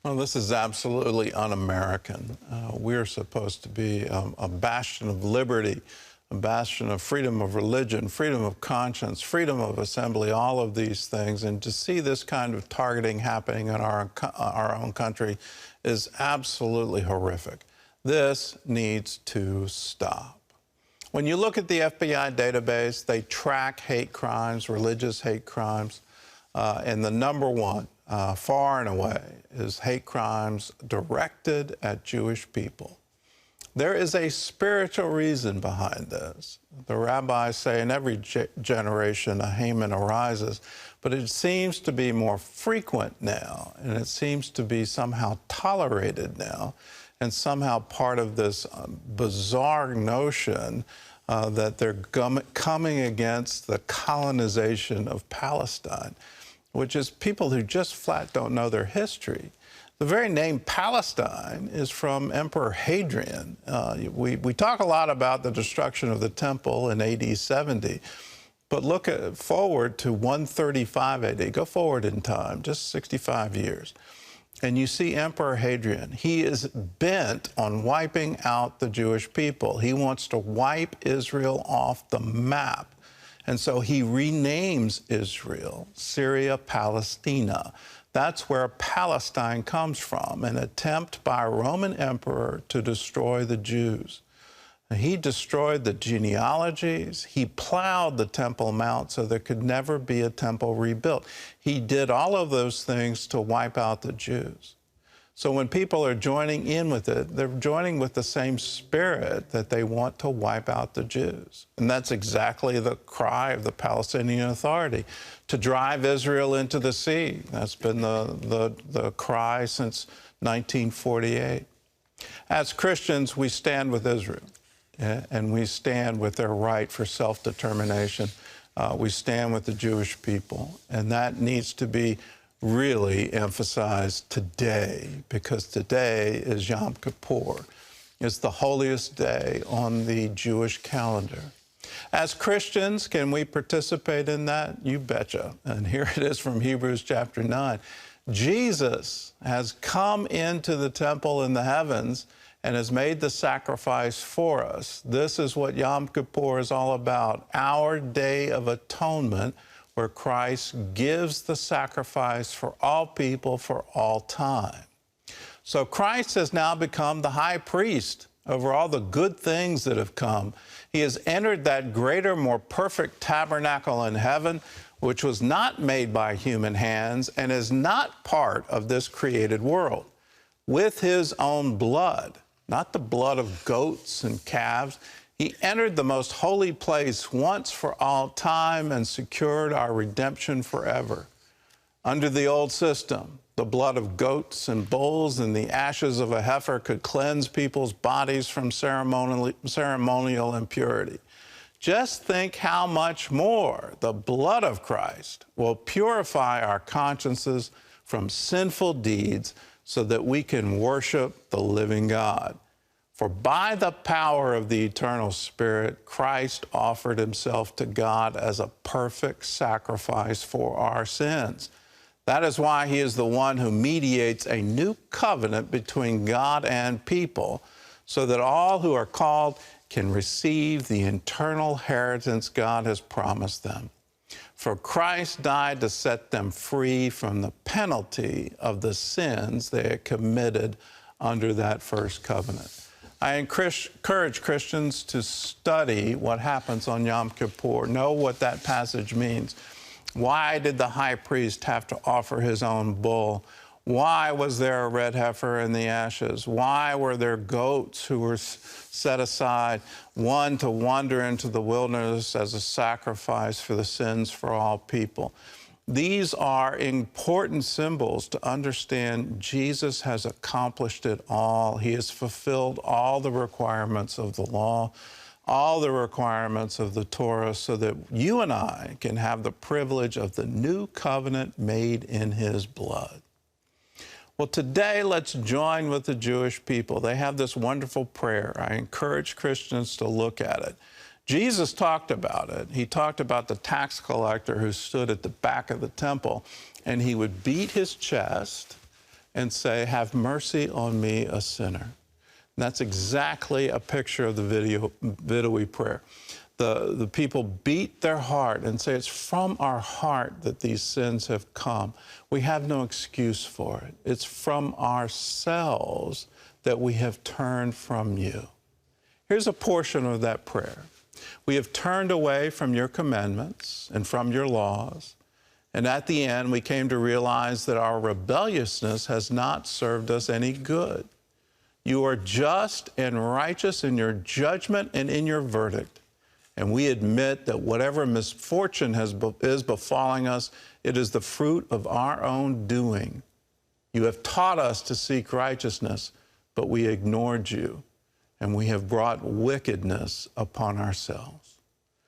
Well, this is absolutely un-American. We're supposed to be a bastion of liberty, a bastion of freedom of religion, freedom of conscience, freedom of assembly, all of these things. And to see this kind of targeting happening in our own country is absolutely horrific. This needs to stop. When you look at the FBI database, they track hate crimes, religious hate crimes, and the number one, far and away, is hate crimes directed at Jewish people. There is a spiritual reason behind this. The rabbis say in every generation a Haman arises, but it seems to be more frequent now, and it seems to be somehow tolerated now, and somehow part of this bizarre notion that they're coming against the colonization of Palestine, which is people who just flat don't know their history. The very name Palestine is from Emperor Hadrian. We talk a lot about the destruction of the temple in AD 70, but look forward to 135 AD. Go forward in time, just 65 years. And you see Emperor Hadrian. He is bent on wiping out the Jewish people. He wants to wipe Israel off the map. And so he renames Israel, Syria Palestina. That's where Palestine comes from, an attempt by a Roman emperor to destroy the Jews. He destroyed the genealogies. He plowed the Temple Mount so there could never be a temple rebuilt. He did all of those things to wipe out the Jews. So when people are joining in with it, they're joining with the same spirit that they want to wipe out the Jews. And that's exactly the cry of the Palestinian Authority, to drive Israel into the sea. That's been the cry since 1948. As Christians, we stand with Israel, and we stand with their right for self-determination. We stand with the Jewish people, and that needs to be really emphasized today, because today is Yom Kippur. It's the holiest day on the Jewish calendar. As Christians, can we participate in that? You betcha. And here it is from Hebrews chapter 9. Jesus has come into the temple in the heavens and has made the sacrifice for us. This is what Yom Kippur is all about, our day of atonement, where Christ gives the sacrifice for all people for all time. So Christ has now become the high priest over all the good things that have come. He has entered that greater, more perfect tabernacle in heaven, which was not made by human hands and is not part of this created world. With his own blood, not the blood of goats and calves, he entered the most holy place once for all time and secured our redemption forever. Under the old system, the blood of goats and bulls and the ashes of a heifer could cleanse people's bodies from ceremonial impurity. Just think how much more the blood of Christ will purify our consciences from sinful deeds so that we can worship the living God. For by the power of the eternal Spirit, Christ offered himself to God as a perfect sacrifice for our sins. That is why he is the one who mediates a new covenant between God and people, so that all who are called can receive the eternal inheritance God has promised them. For Christ died to set them free from the penalty of the sins they had committed under that first covenant. I encourage Christians to study what happens on Yom Kippur, know what that passage means. Why did the high priest have to offer his own bull? Why was there a red heifer in the ashes? Why were there goats who were set aside, one to wander into the wilderness as a sacrifice for the sins for all people? These are important symbols to understand Jesus has accomplished it all. He has fulfilled all the requirements of the law, all the requirements of the Torah, so that you and I can have the privilege of the new covenant made in his blood. Well, today, let's join with the Jewish people. They have this wonderful prayer. I encourage Christians to look at it. Jesus talked about it. He talked about the tax collector who stood at the back of the temple, and he would beat his chest and say, "Have mercy on me, a sinner." And that's exactly a picture of the Vidoui prayer. The people beat their heart and say, it's from our heart that these sins have come. We have no excuse for it. It's from ourselves that we have turned from you. Here's a portion of that prayer. We have turned away from your commandments and from your laws. And at the end, we came to realize that our rebelliousness has not served us any good. You are just and righteous in your judgment and in your verdict. And we admit that whatever misfortune is befalling us, it is the fruit of our own doing. You have taught us to seek righteousness, but we ignored you, and we have brought wickedness upon ourselves.